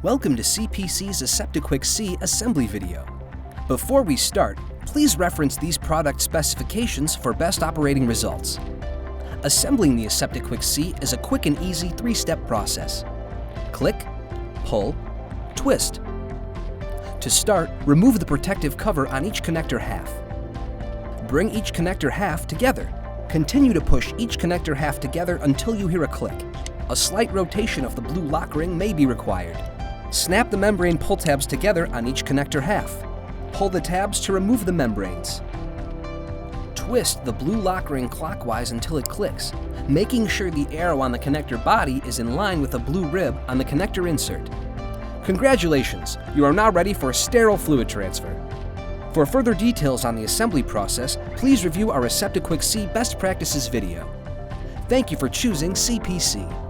Welcome to CPC's AseptiQuik C Assembly video. Before we start, please reference these product specifications for best operating results. Assembling the AseptiQuik C is a quick and easy 3-step process. Click, pull, twist. To start, remove the protective cover on each connector half. Bring each connector half together. Continue to push each connector half together until you hear a click. A slight rotation of the blue lock ring may be required. Snap the membrane pull tabs together on each connector half. Pull the tabs to remove the membranes. Twist the blue lock ring clockwise until it clicks, making sure the arrow on the connector body is in line with the blue rib on the connector insert. Congratulations, you are now ready for sterile fluid transfer. For further details on the assembly process, please review our AseptiQuik C Best Practices video. Thank you for choosing CPC.